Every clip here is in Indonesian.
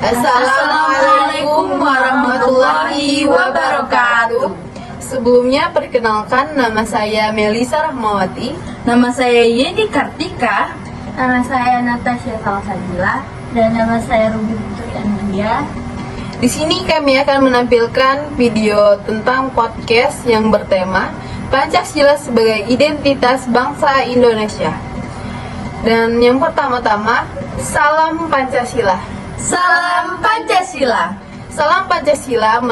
Assalamualaikum warahmatullahi wabarakatuh. Sebelumnya perkenalkan, nama saya Melisa Rahmawati. Nama saya Yeni Kartika. Nama saya Natasha Salsabila. Dan nama saya Ruby Putri Andria. Di sini kami akan menampilkan video tentang podcast yang bertema Pancasila sebagai Identitas Bangsa Indonesia. Dan yang pertama-tama, salam Pancasila. Salam Pancasila. Salam Pancasila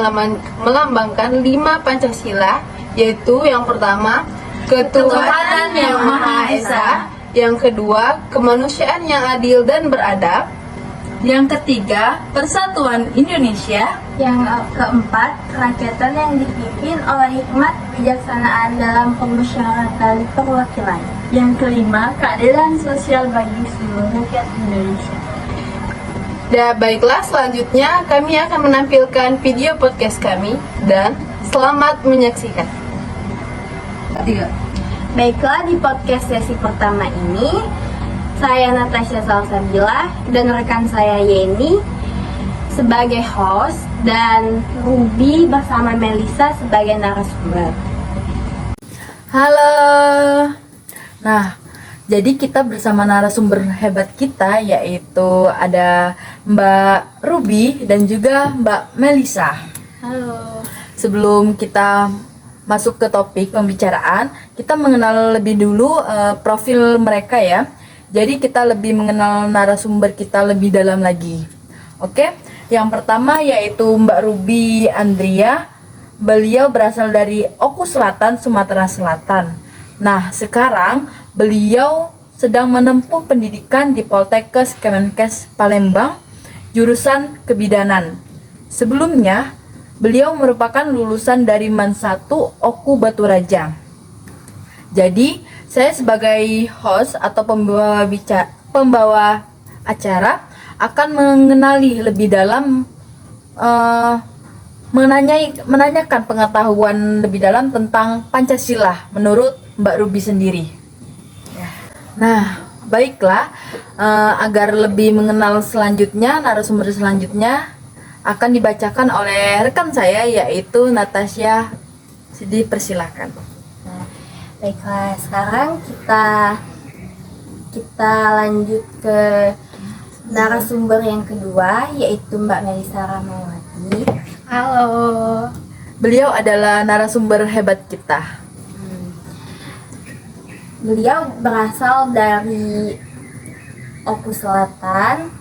melambangkan 5 Pancasila, yaitu yang pertama, ketuhanan yang Maha Esa, yang kedua, kemanusiaan yang adil dan beradab, Yang ketiga, Persatuan Indonesia. Yang keempat, kerakyatan yang dipimpin oleh hikmat kebijaksanaan dalam pemusyawaratan perwakilan. Yang kelima, keadilan sosial bagi seluruh rakyat Indonesia. Baiklah, selanjutnya kami akan menampilkan video podcast kami dan selamat menyaksikan. Baiklah, di podcast sesi pertama ini, saya Natasha Salsabila dan rekan saya Yeni sebagai host dan Ruby bersama Melisa sebagai narasumber. Halo. Nah, jadi kita bersama narasumber hebat kita, yaitu ada Mbak Ruby dan juga Mbak Melisa. Halo. Sebelum kita masuk ke topik pembicaraan, kita mengenal lebih dulu profil mereka ya. Jadi kita lebih mengenal narasumber kita lebih dalam lagi. Oke, yang pertama yaitu Mbak Ruby Andria. Beliau berasal dari Oku Selatan, Sumatera Selatan. Nah, sekarang beliau sedang menempuh pendidikan di Poltekkes Kemenkes Palembang, jurusan kebidanan. Sebelumnya, beliau merupakan lulusan dari MAN 1 Oku Batu Raja. Jadi, saya sebagai host atau pembawa acara akan mengenali lebih dalam, menanyakan pengetahuan lebih dalam tentang Pancasila menurut Mbak Ruby sendiri. Nah, baiklah, agar lebih mengenal selanjutnya, narasumber selanjutnya akan dibacakan oleh rekan saya, yaitu Natasha. Dipersilakan. Baiklah, sekarang kita lanjut ke narasumber yang kedua, yaitu Mbak Melisa Rahmawati. Halo. Beliau adalah narasumber hebat kita. Beliau berasal dari Oku Selatan.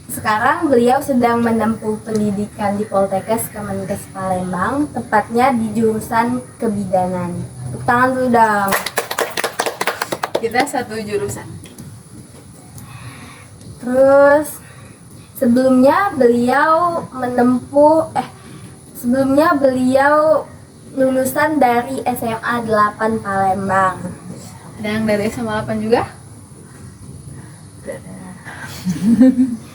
Sekarang beliau sedang menempuh pendidikan di Poltekkes Kemenkes Palembang, tepatnya di jurusan kebidanan. Tepuk tangan dulu dong. Kita satu jurusan. Terus sebelumnya beliau lulusan dari SMA 8 Palembang. Ada yang dari SMA 8 juga?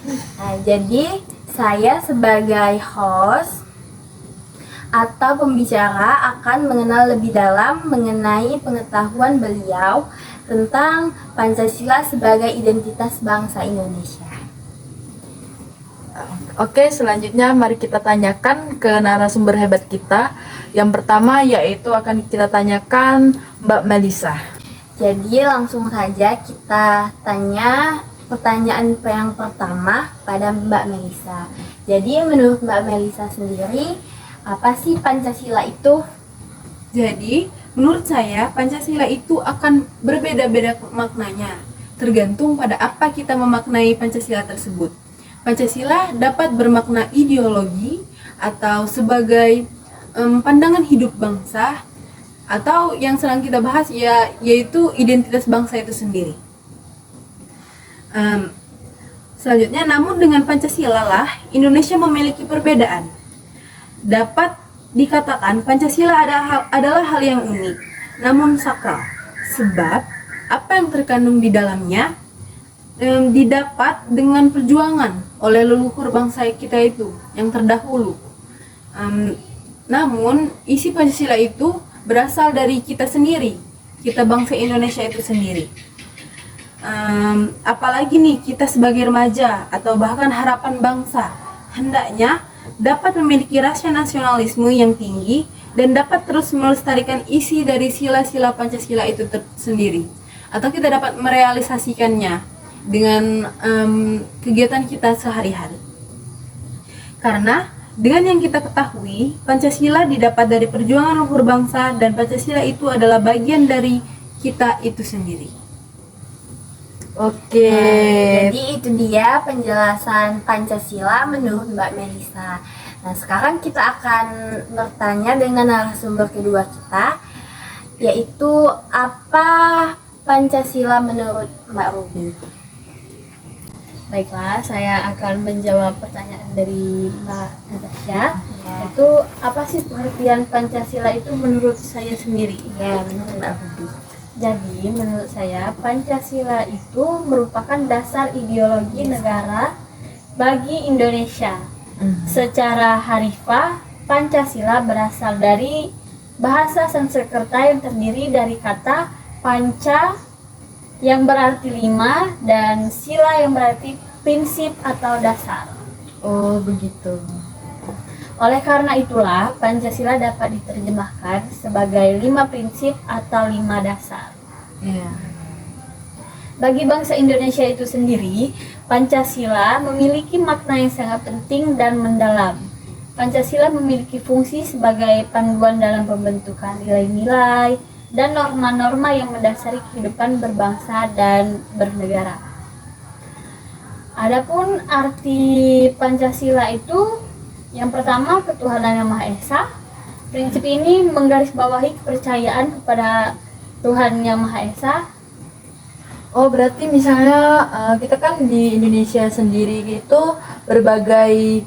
Nah, jadi saya sebagai host atau pembicara akan mengenal lebih dalam mengenai pengetahuan beliau tentang Pancasila sebagai identitas bangsa Indonesia. Oke, selanjutnya mari kita tanyakan ke narasumber hebat kita. Yang pertama yaitu akan kita tanyakan Mbak Melisa. Jadi langsung saja kita tanya pertanyaan yang pertama pada Mbak Melisa. Jadi menurut Mbak Melisa sendiri, apa sih Pancasila itu? Jadi, menurut saya Pancasila itu akan berbeda-beda maknanya, tergantung pada apa kita memaknai Pancasila tersebut. Pancasila dapat bermakna ideologi atau sebagai pandangan hidup bangsa, atau yang sedang kita bahas yaitu identitas bangsa itu sendiri. Selanjutnya, namun dengan Pancasila lah Indonesia memiliki perbedaan. Dapat dikatakan Pancasila adalah hal yang unik, namun sakral, sebab apa yang terkandung di dalamnya didapat dengan perjuangan oleh leluhur bangsa kita itu yang terdahulu. Namun isi Pancasila itu berasal dari kita sendiri, kita bangsa Indonesia itu sendiri. apalagi nih kita sebagai remaja atau bahkan harapan bangsa, hendaknya dapat memiliki rasa nasionalisme yang tinggi dan dapat terus melestarikan isi dari sila-sila Pancasila itu sendiri, atau kita dapat merealisasikannya dengan kegiatan kita sehari-hari. Karena dengan yang kita ketahui, Pancasila didapat dari perjuangan luhur bangsa dan Pancasila itu adalah bagian dari kita itu sendiri. Oke. Jadi itu dia penjelasan Pancasila menurut Mbak Melisa. Nah, sekarang kita akan bertanya dengan narasumber kedua kita, yaitu apa Pancasila menurut Mbak Ruby? Baiklah, saya akan menjawab pertanyaan dari Mbak Natasha. Ya. Itu apa sih pengertian Pancasila itu menurut saya sendiri? Ya, menurut Mbak Ruby. Jadi, menurut saya Pancasila itu merupakan dasar ideologi negara bagi Indonesia. Secara harfiah, Pancasila berasal dari bahasa Sanskerta yang terdiri dari kata panca yang berarti 5 dan sila yang berarti prinsip atau dasar. Oh, begitu. Oleh karena itulah, Pancasila dapat diterjemahkan sebagai 5 prinsip atau 5 dasar. Iya. Bagi bangsa Indonesia itu sendiri, Pancasila memiliki makna yang sangat penting dan mendalam. Pancasila memiliki fungsi sebagai panduan dalam pembentukan nilai-nilai dan norma-norma yang mendasari kehidupan berbangsa dan bernegara. Adapun arti Pancasila itu, yang pertama, ketuhanan yang Maha Esa. Prinsip ini menggarisbawahi kepercayaan kepada Tuhan yang Maha Esa. Oh, berarti misalnya kita kan di Indonesia sendiri gitu berbagai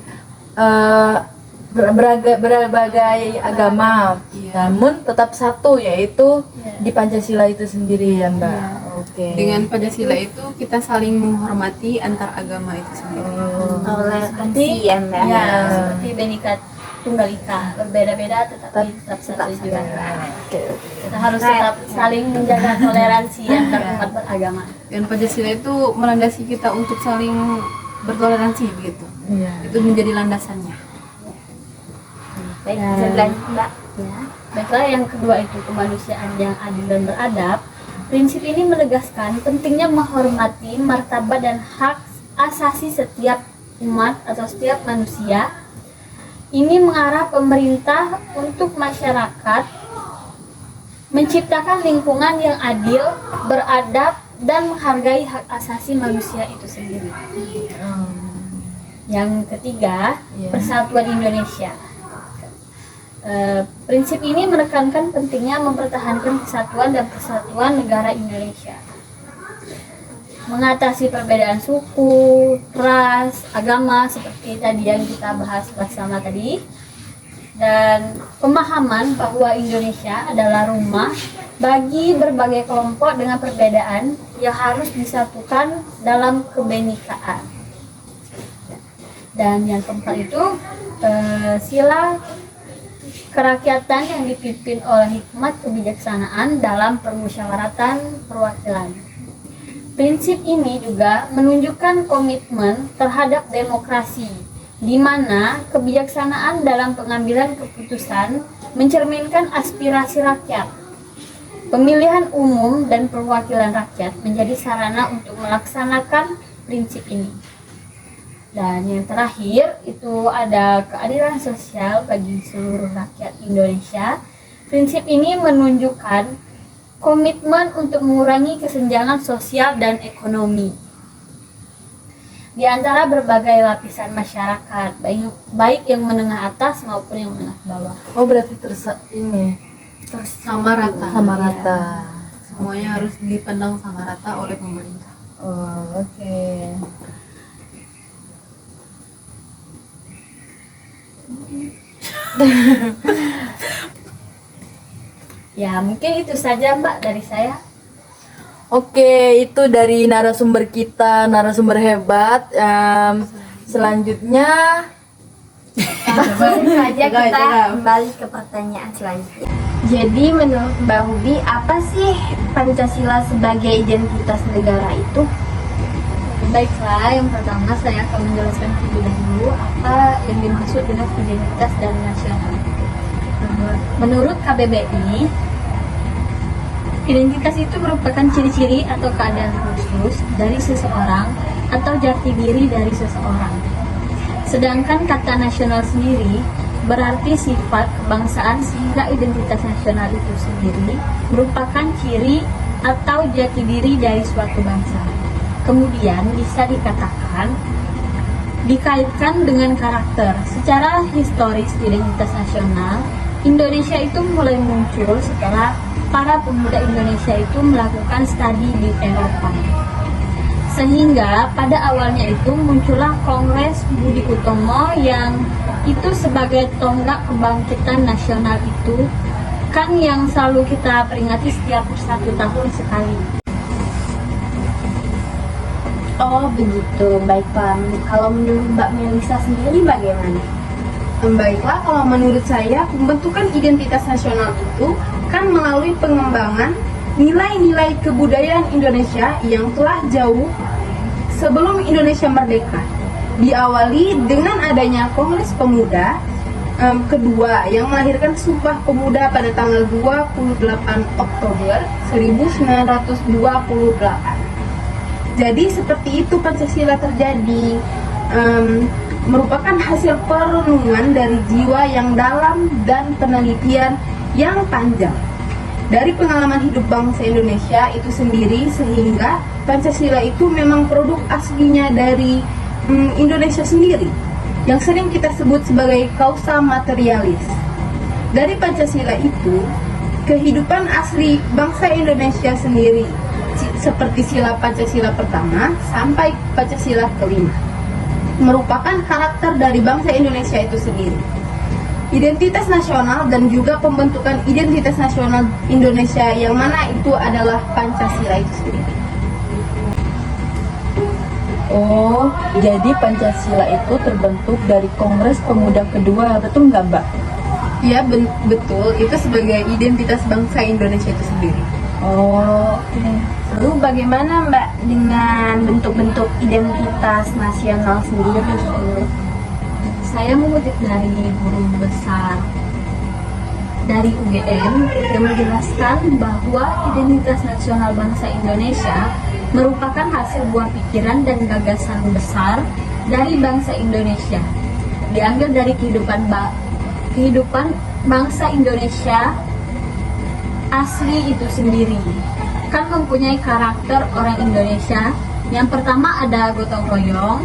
berbagai agama, namun tetap satu, yaitu di Pancasila itu sendiri ya, Mbak. Oke. Dengan Pancasila itu kita saling menghormati antar agama itu sendiri. Toleransi ya, Mbak. Ya, seperti Bhinneka Tunggal Ika, berbeda-beda tetapi tetap satu juga. Kita harus tetap saling menjaga toleransi antar umat beragama. Dan Pancasila itu melandasi kita untuk saling bertoleransi begitu. Iya. Itu menjadi landasannya. Baik, bisa dilanjut, Mbak. Ya. Baiklah, yang kedua itu kemanusiaan yang adil dan beradab. Prinsip ini menegaskan pentingnya menghormati martabat dan hak asasi setiap umat atau setiap manusia. Ini mengarah pemerintah untuk masyarakat menciptakan lingkungan yang adil, beradab, dan menghargai hak asasi manusia itu sendiri. Yang ketiga, persatuan Indonesia. Prinsip ini menekankan pentingnya mempertahankan kesatuan dan persatuan negara Indonesia, mengatasi perbedaan suku, ras, agama seperti tadi yang kita bahas bersama tadi, dan pemahaman bahwa Indonesia adalah rumah bagi berbagai kelompok dengan perbedaan yang harus disatukan dalam kebenekaan. Dan yang keempat itu sila kerakyatan yang dipimpin oleh hikmat kebijaksanaan dalam permusyawaratan perwakilan. Prinsip ini juga menunjukkan komitmen terhadap demokrasi, di mana kebijaksanaan dalam pengambilan keputusan mencerminkan aspirasi rakyat. Pemilihan umum dan perwakilan rakyat menjadi sarana untuk melaksanakan prinsip ini. Dan yang terakhir itu ada keadilan sosial bagi seluruh rakyat Indonesia. Prinsip ini menunjukkan komitmen untuk mengurangi kesenjangan sosial dan ekonomi di antara berbagai lapisan masyarakat, baik yang menengah atas maupun yang menengah bawah. Oh, berarti Sama rata. sama rata. Semuanya harus dipandang sama rata oleh pemerintah. Oh, oke. Ya, mungkin itu saja Mbak dari saya. Oke, itu dari narasumber kita, narasumber hebat. Selanjutnya Langsung saja Jaga, kita jaga. kembali ke pertanyaan selanjutnya. Jadi menurut Mbak Ruby, apa sih Pancasila sebagai identitas negara itu? Baiklah, yang pertama saya akan menjelaskan terlebih dahulu apa yang dimaksud dengan identitas dan nasional. Menurut KBBI, identitas itu merupakan ciri-ciri atau keadaan khusus dari seseorang atau jati diri dari seseorang. Sedangkan kata nasional sendiri berarti sifat kebangsaan, sehingga identitas nasional itu sendiri merupakan ciri atau jati diri dari suatu bangsa. Kemudian bisa dikatakan dikaitkan dengan karakter. Secara historis identitas nasional Indonesia itu mulai muncul setelah para pemuda Indonesia itu melakukan studi di Eropa. Sehingga pada awalnya itu muncullah Kongres Budi Utomo yang itu sebagai tonggak kebangkitan nasional itu kan yang selalu kita peringati setiap 1 tahun sekali. Oh begitu, baiklah. Kalau menurut Mbak Melisa sendiri bagaimana? Baiklah, kalau menurut saya pembentukan identitas nasional itu kan melalui pengembangan nilai-nilai kebudayaan Indonesia yang telah jauh sebelum Indonesia merdeka. Diawali dengan adanya Kongres Pemuda kedua yang melahirkan Sumpah Pemuda pada tanggal 28 Oktober 1928. Jadi seperti itu Pancasila terjadi, merupakan hasil perenungan dari jiwa yang dalam dan penelitian yang panjang dari pengalaman hidup bangsa Indonesia itu sendiri, sehingga Pancasila itu memang produk aslinya dari Indonesia sendiri yang sering kita sebut sebagai kausa materialis. Dari Pancasila itu kehidupan asli bangsa Indonesia sendiri seperti sila Pancasila pertama sampai Pancasila kelima merupakan karakter dari bangsa Indonesia itu sendiri. Identitas nasional dan juga pembentukan identitas nasional Indonesia yang mana itu adalah Pancasila itu sendiri. Oh, jadi Pancasila itu terbentuk dari Kongres Pemuda kedua, betul nggak Mbak? Ya betul, itu sebagai identitas bangsa Indonesia itu sendiri. Oh, Lalu bagaimana Mbak dengan bentuk-bentuk identitas nasional sendiri? Saya mengutip dari guru besar dari UGM yang menjelaskan bahwa identitas nasional bangsa Indonesia merupakan hasil buah pikiran dan gagasan besar dari bangsa Indonesia, diambil dari kehidupan bangsa Indonesia asli itu sendiri. Kan mempunyai karakter orang Indonesia. Yang pertama ada gotong royong,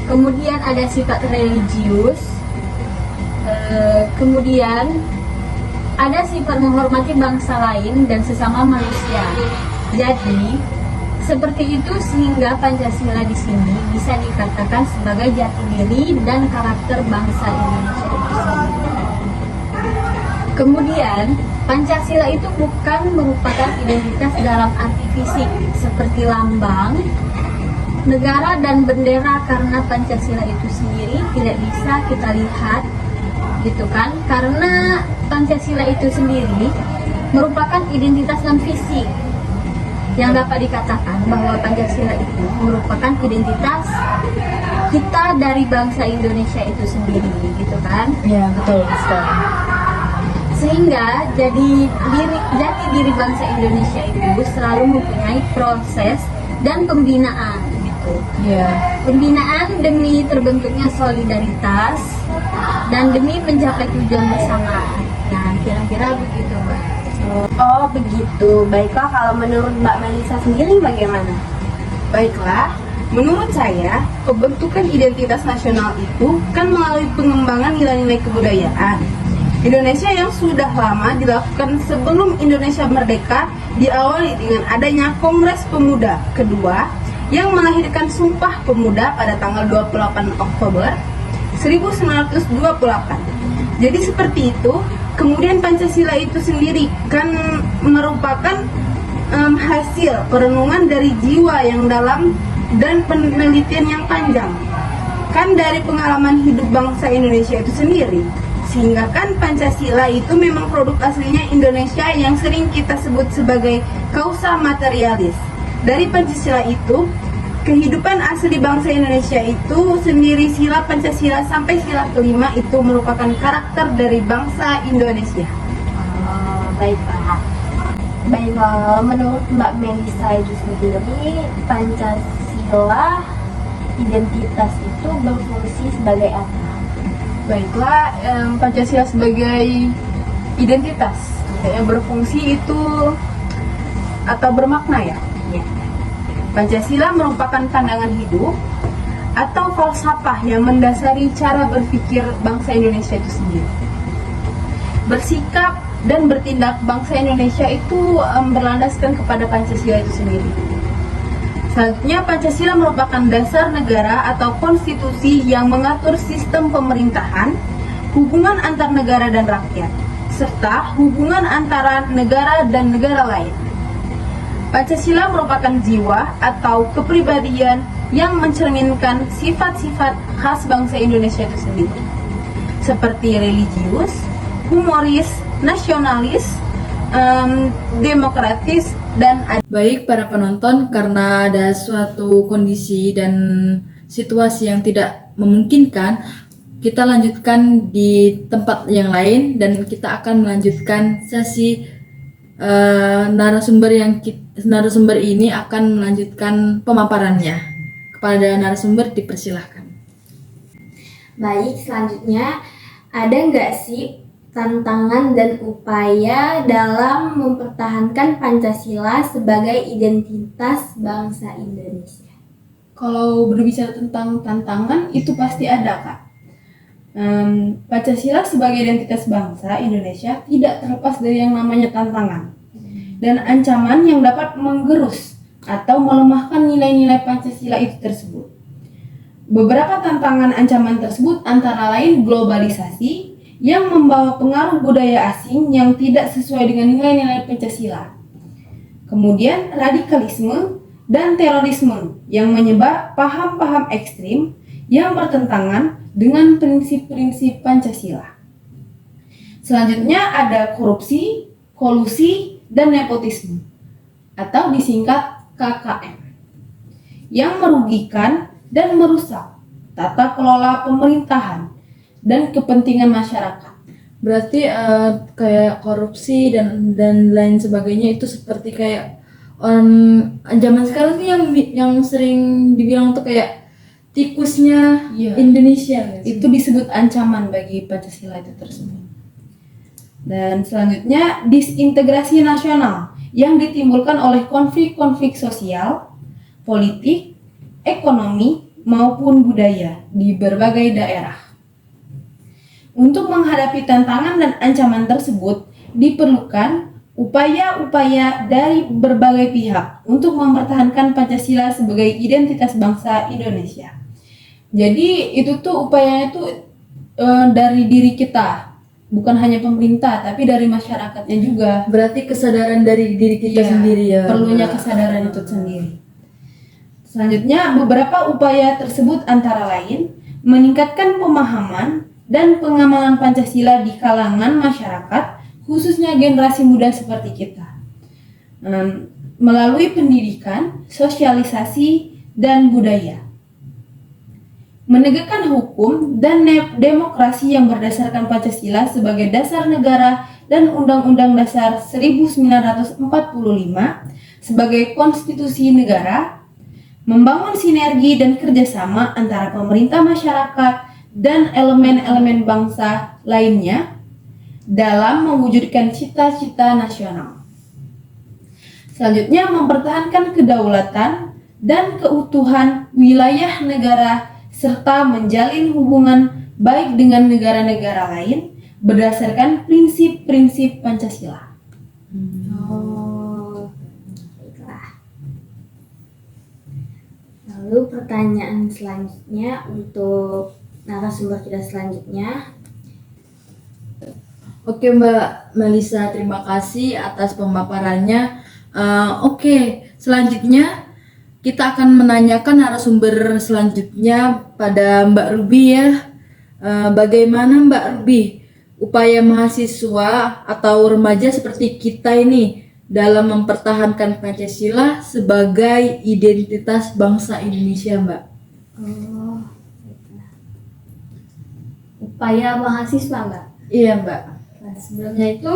kemudian ada sifat religius, kemudian ada sifat menghormati bangsa lain dan sesama manusia. Jadi seperti itu sehingga Pancasila di sini bisa dikatakan sebagai jati diri dan karakter bangsa Indonesia itu sendiri. Kemudian Pancasila itu bukan merupakan identitas dalam arti fisik seperti lambang, negara dan bendera, karena Pancasila itu sendiri tidak bisa kita lihat gitu kan, karena Pancasila itu sendiri merupakan identitas non fisik yang dapat dikatakan bahwa Pancasila itu merupakan identitas kita dari bangsa Indonesia itu sendiri gitu kan. ya betul sekali. Sehingga jati diri bangsa Indonesia itu selalu mempunyai proses dan pembinaan gitu. Ya. Pembinaan demi terbentuknya solidaritas dan demi mencapai tujuan bersama. Nah, kira-kira begitu, Mbak. Oh begitu, baiklah. Kalau menurut Mbak Melisa sendiri bagaimana? Baiklah, menurut saya pembentukan identitas nasional itu kan melalui pengembangan nilai-nilai kebudayaan Indonesia yang sudah lama dilakukan sebelum Indonesia merdeka, diawali dengan adanya Kongres Pemuda kedua yang melahirkan Sumpah Pemuda pada tanggal 28 Oktober 1928. Jadi seperti itu. Kemudian Pancasila itu sendiri kan merupakan hasil perenungan dari jiwa yang dalam dan penelitian yang panjang. kan dari pengalaman hidup bangsa Indonesia itu sendiri. Sehingga kan Pancasila itu memang produk aslinya Indonesia yang sering kita sebut sebagai kausa materialis. Dari Pancasila itu, kehidupan asli bangsa Indonesia itu sendiri, sila Pancasila sampai sila kelima itu merupakan karakter dari bangsa Indonesia. Baiklah. Baiklah, menurut Mbak Melisa itu sendiri, Pancasila identitas itu berfungsi sebagai apa? Baiklah, Pancasila sebagai identitas yang berfungsi itu atau bermakna ya. Pancasila merupakan pandangan hidup atau falsafah yang mendasari cara berpikir bangsa Indonesia itu sendiri. Bersikap dan bertindak bangsa Indonesia itu berlandaskan kepada Pancasila itu sendiri. Selanjutnya, Pancasila merupakan dasar negara atau konstitusi yang mengatur sistem pemerintahan, hubungan antar negara dan rakyat, serta hubungan antara negara dan negara lain. Pancasila merupakan jiwa atau kepribadian yang mencerminkan sifat-sifat khas bangsa Indonesia itu sendiri, seperti religius, humoris, nasionalis, demokratis, dan Baik para penonton, karena ada suatu kondisi dan situasi yang tidak memungkinkan, kita lanjutkan di tempat yang lain dan kita akan melanjutkan sesi narasumber ini akan melanjutkan pemaparannya. Kepada narasumber dipersilahkan. Baik, selanjutnya ada nggak sih tantangan dan upaya dalam mempertahankan Pancasila sebagai identitas bangsa Indonesia? Kalau berbicara tentang tantangan, itu pasti ada, Kak. Pancasila sebagai identitas bangsa Indonesia tidak terlepas dari yang namanya tantangan dan ancaman yang dapat menggerus atau melemahkan nilai-nilai Pancasila itu tersebut. Beberapa tantangan ancaman tersebut antara lain globalisasi yang membawa pengaruh budaya asing yang tidak sesuai dengan nilai-nilai Pancasila. Kemudian radikalisme dan terorisme yang menyebar paham-paham ekstrim yang bertentangan dengan prinsip-prinsip Pancasila. Selanjutnya ada korupsi, kolusi, dan nepotisme atau disingkat KKN yang merugikan dan merusak tata kelola pemerintahan dan kepentingan masyarakat. Berarti kayak korupsi dan lain sebagainya itu seperti kayak zaman sekarang tuh yang sering dibilang tuh kayak tikusnya Indonesia. Itu disebut ancaman bagi Pancasila itu tersebut. Dan selanjutnya disintegrasi nasional yang ditimbulkan oleh konflik-konflik sosial, politik, ekonomi maupun budaya di berbagai daerah. Untuk menghadapi tantangan dan ancaman tersebut, diperlukan upaya-upaya dari berbagai pihak untuk mempertahankan Pancasila sebagai identitas bangsa Indonesia. Jadi itu tuh upayanya tuh dari diri kita, bukan hanya pemerintah, tapi dari masyarakatnya juga. Berarti kesadaran dari diri kita sendiri ya. Perlunya kesadaran itu sendiri. Selanjutnya, beberapa upaya tersebut antara lain meningkatkan pemahaman dan pengamalan Pancasila di kalangan masyarakat, khususnya generasi muda seperti kita, melalui pendidikan, sosialisasi, dan budaya. Menegakkan hukum dan demokrasi yang berdasarkan Pancasila sebagai dasar negara dan Undang-Undang Dasar 1945 sebagai konstitusi negara, membangun sinergi dan kerjasama antara pemerintah, masyarakat, dan elemen-elemen bangsa lainnya dalam mewujudkan cita-cita nasional. Selanjutnya, mempertahankan kedaulatan dan keutuhan wilayah negara serta menjalin hubungan baik dengan negara-negara lain berdasarkan prinsip-prinsip Pancasila. Baiklah. Lalu pertanyaan selanjutnya untuk narasumber kita selanjutnya. Oke Mbak Melisa, terima kasih atas pemaparannya. Oke, selanjutnya kita akan menanyakan narasumber selanjutnya pada Mbak Ruby ya. Bagaimana Mbak Ruby upaya mahasiswa atau remaja seperti kita ini dalam mempertahankan Pancasila sebagai identitas bangsa Indonesia, Mbak? Oh, upaya mahasiswa, Mbak. Iya, Mbak. Nah, sebelumnya itu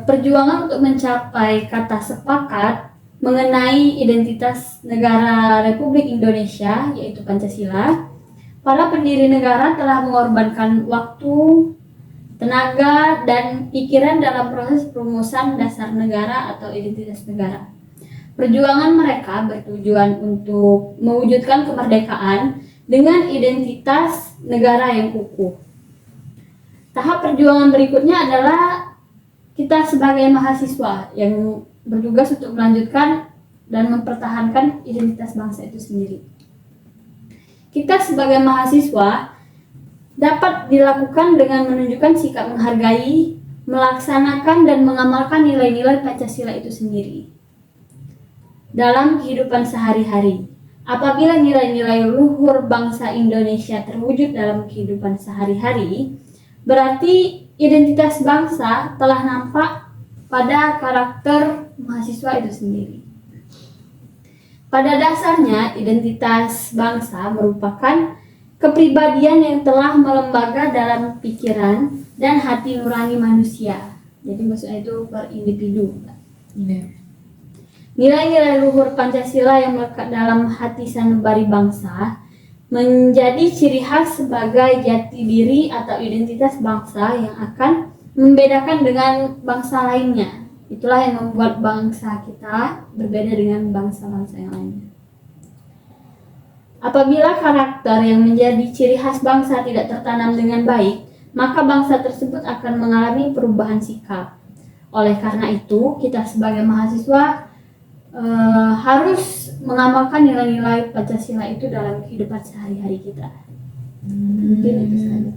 perjuangan untuk mencapai kata sepakat mengenai identitas negara Republik Indonesia, yaitu Pancasila. Para pendiri negara telah mengorbankan waktu, tenaga, dan pikiran dalam proses perumusan dasar negara atau identitas negara. Perjuangan mereka bertujuan untuk mewujudkan kemerdekaan dengan identitas negara yang kukuh. Tahap perjuangan berikutnya adalah kita sebagai mahasiswa yang bertugas untuk melanjutkan dan mempertahankan identitas bangsa itu sendiri. Kita sebagai mahasiswa dapat dilakukan dengan menunjukkan sikap menghargai, melaksanakan dan mengamalkan nilai-nilai Pancasila itu sendiri dalam kehidupan sehari-hari. Apabila nilai-nilai luhur bangsa Indonesia terwujud dalam kehidupan sehari-hari, berarti identitas bangsa telah nampak pada karakter mahasiswa itu sendiri. Pada dasarnya, identitas bangsa merupakan kepribadian yang telah melembaga dalam pikiran dan hati nurani manusia. Jadi maksudnya itu per individu. Iya. Nilai-nilai luhur Pancasila yang melekat dalam hati sanubari bangsa menjadi ciri khas sebagai jati diri atau identitas bangsa yang akan membedakan dengan bangsa lainnya. Itulah yang membuat bangsa kita berbeda dengan bangsa-bangsa yang lainnya. Apabila karakter yang menjadi ciri khas bangsa tidak tertanam dengan baik, maka bangsa tersebut akan mengalami perubahan sikap. Oleh karena itu, kita sebagai mahasiswa harus mengamalkan nilai-nilai Pancasila itu dalam kehidupan sehari-hari kita. Mungkin itu saja.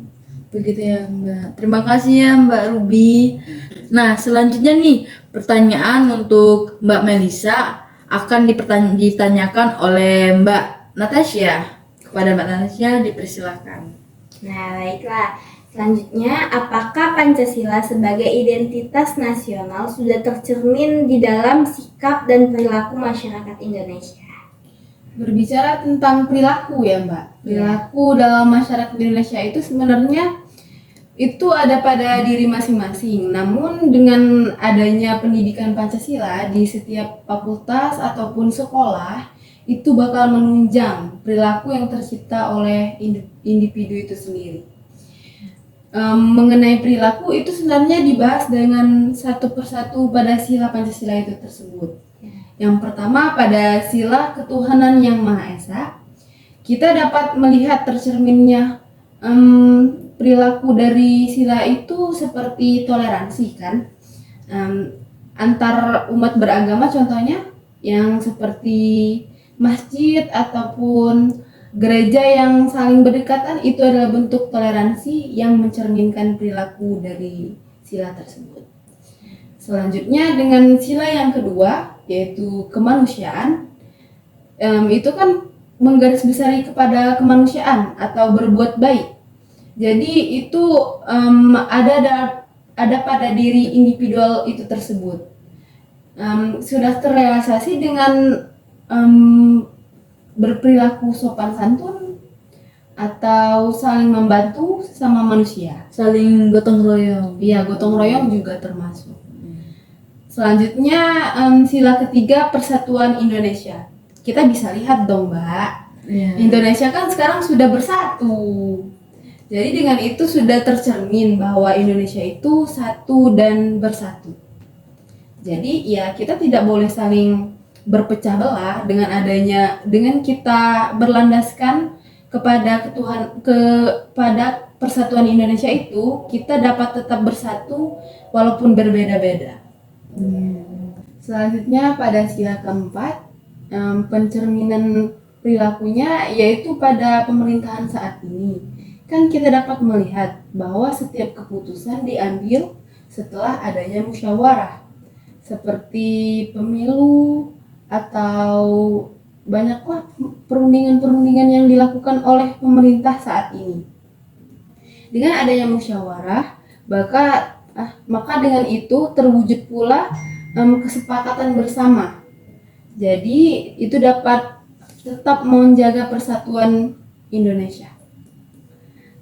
Begitu ya, Mbak. Terima kasih ya, Mbak Ruby. Nah, selanjutnya nih, pertanyaan untuk Mbak Melisa akan ditanyakan oleh Mbak Natasha. Kepada Mbak Natasha dipersilakan. Nah, baiklah. Selanjutnya, apakah Pancasila sebagai identitas nasional sudah tercermin di dalam sikap dan perilaku masyarakat Indonesia? Berbicara tentang perilaku ya Mbak, perilaku dalam masyarakat Indonesia itu sebenarnya itu ada pada diri masing-masing. Namun dengan adanya pendidikan Pancasila di setiap fakultas ataupun sekolah, itu bakal menunjang perilaku yang tercipta oleh individu itu sendiri. Mengenai perilaku itu sebenarnya dibahas dengan satu persatu pada sila Pancasila itu tersebut. Yang pertama pada sila ketuhanan yang Maha Esa, kita dapat melihat tercerminnya perilaku dari sila itu seperti toleransi kan, antar umat beragama contohnya yang seperti masjid ataupun gereja yang saling berdekatan itu adalah bentuk toleransi yang mencerminkan perilaku dari sila tersebut. Selanjutnya dengan sila yang kedua yaitu kemanusiaan, itu kan menggarisbawahi kepada kemanusiaan atau berbuat baik. Jadi itu ada pada diri individual itu tersebut. Sudah terrealisasi dengan berperilaku sopan santun atau saling membantu sesama manusia. Saling gotong royong. Iya, gotong royong juga termasuk. Selanjutnya sila ketiga persatuan Indonesia. Kita bisa lihat dong Mbak, Indonesia kan sekarang sudah bersatu. Jadi dengan itu sudah tercermin bahwa Indonesia itu satu dan bersatu. Jadi ya kita tidak boleh saling berpecah belah dengan kita berlandaskan kepada kepada persatuan Indonesia itu, kita dapat tetap bersatu walaupun berbeda-beda. Selanjutnya pada sila keempat, pencerminan perilakunya yaitu pada pemerintahan saat ini. Kan kita dapat melihat bahwa setiap keputusan diambil setelah adanya musyawarah, seperti pemilu atau banyaklah perundingan-perundingan yang dilakukan oleh pemerintah saat ini. Dengan adanya musyawarah, maka dengan itu terwujud pula kesepakatan bersama. Jadi itu dapat tetap menjaga persatuan Indonesia.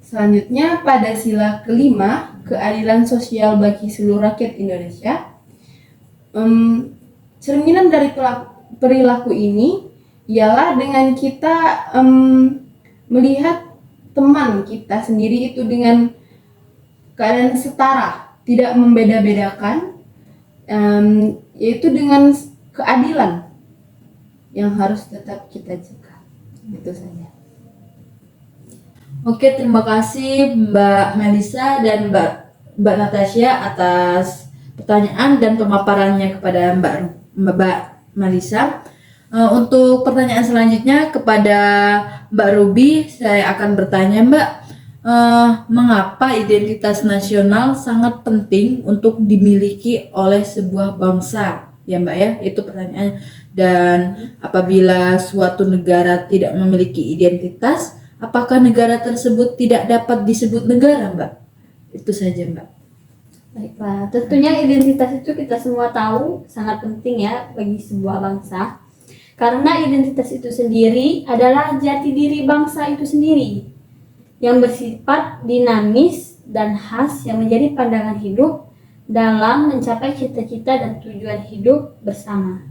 Selanjutnya pada sila kelima, keadilan sosial bagi seluruh rakyat Indonesia. Cerminan dari perilaku ini ialah dengan kita melihat teman kita sendiri itu dengan keadaan setara, tidak membeda-bedakan, yaitu dengan keadilan yang harus tetap kita jaga. Itu saja. Oke, terima kasih Mbak Melisa dan Mbak Natasha atas pertanyaan dan pemaparannya kepada Mbak Melisa. Untuk pertanyaan selanjutnya kepada Mbak Ruby, saya akan bertanya Mbak, mengapa identitas nasional sangat penting untuk dimiliki oleh sebuah bangsa? Ya Mbak ya, itu pertanyaannya. Dan apabila suatu negara tidak memiliki identitas, apakah negara tersebut tidak dapat disebut negara Mbak? Itu saja Mbak. Baiklah, tentunya identitas itu kita semua tahu sangat penting ya bagi sebuah bangsa. Karena identitas itu sendiri adalah jati diri bangsa itu sendiri yang bersifat dinamis dan khas yang menjadi pandangan hidup dalam mencapai cita-cita dan tujuan hidup bersama.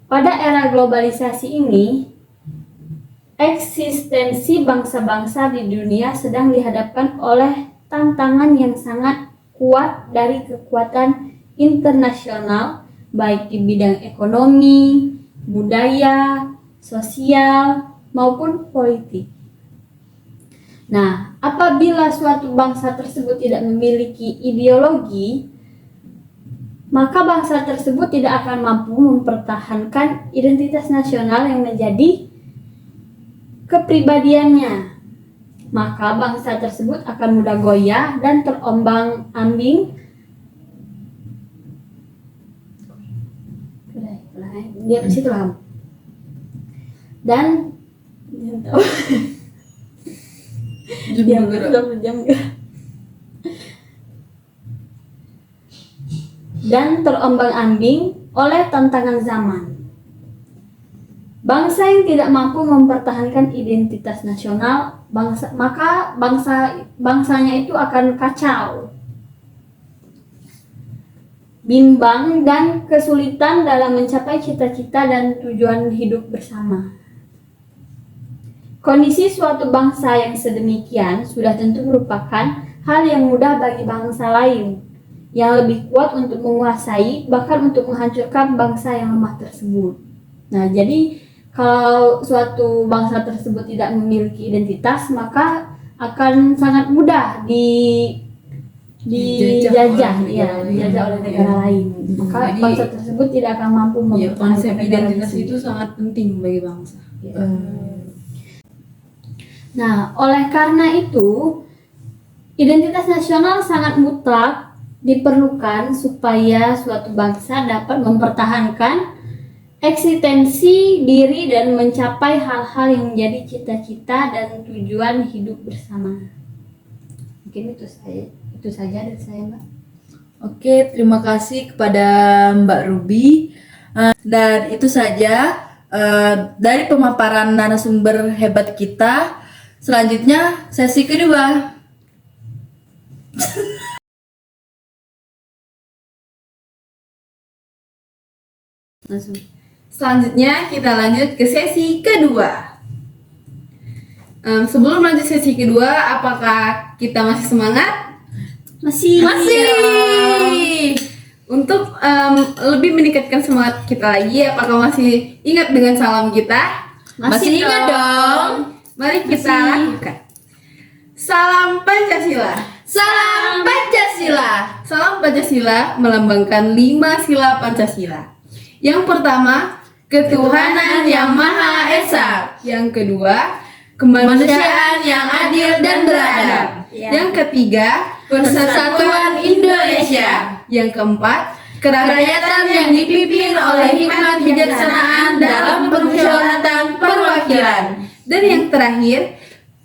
Pada era globalisasi ini, eksistensi bangsa-bangsa di dunia sedang dihadapkan oleh tantangan yang sangat kuat dari kekuatan internasional, baik di bidang ekonomi, budaya, sosial, maupun politik. Nah, apabila suatu bangsa tersebut tidak memiliki ideologi, maka bangsa tersebut tidak akan mampu mempertahankan identitas nasional yang menjadi kepribadiannya. Maka bangsa tersebut akan mudah goyah dan terombang-ambing. Dia di situ lah. Dan dan terombang-ambing oleh tantangan zaman. Bangsa yang tidak mampu mempertahankan identitas nasional, bangsanya itu akan kacau, bimbang, dan kesulitan dalam mencapai cita-cita dan tujuan hidup bersama. Kondisi suatu bangsa yang sedemikian sudah tentu merupakan hal yang mudah bagi bangsa lain yang lebih kuat untuk menguasai, bahkan untuk menghancurkan bangsa yang lemah tersebut. Nah, jadi kalau suatu bangsa tersebut tidak memiliki identitas, maka akan sangat mudah dijajah oleh negara lain. Maka Jadi, bangsa tersebut tidak akan mampu Ya, konsep mempertahankan negara identitas tersebut. itu sangat penting bagi bangsa. Nah, oleh karena itu, identitas nasional sangat mutlak diperlukan supaya suatu bangsa dapat mempertahankan eksistensi diri dan mencapai hal-hal yang menjadi cita-cita dan tujuan hidup bersama. Mungkin itu saja dari saya, Mbak. Oke, terima kasih kepada Mbak Ruby. Dan itu saja dari pemaparan narasumber hebat kita. Selanjutnya sesi kedua. Langsung. Selanjutnya kita lanjut ke sesi kedua. Sebelum lanjut sesi kedua, apakah kita masih semangat? Masih. Untuk lebih meningkatkan semangat kita lagi, apakah masih ingat dengan salam kita? Masih ingat dong. Mari kita lakukan. Salam Pancasila. Salam Pancasila. Salam Pancasila melambangkan 5 sila Pancasila. Yang pertama, ketuhanan yang Maha Esa. Yang kedua, kemanusiaan yang adil dan beradab. Ya. Yang ketiga, persatuan Indonesia. Yang keempat, kerakyatan yang dipimpin oleh hikmat kebijaksanaan dalam permusyawaratan perwakilan. Dan yang terakhir,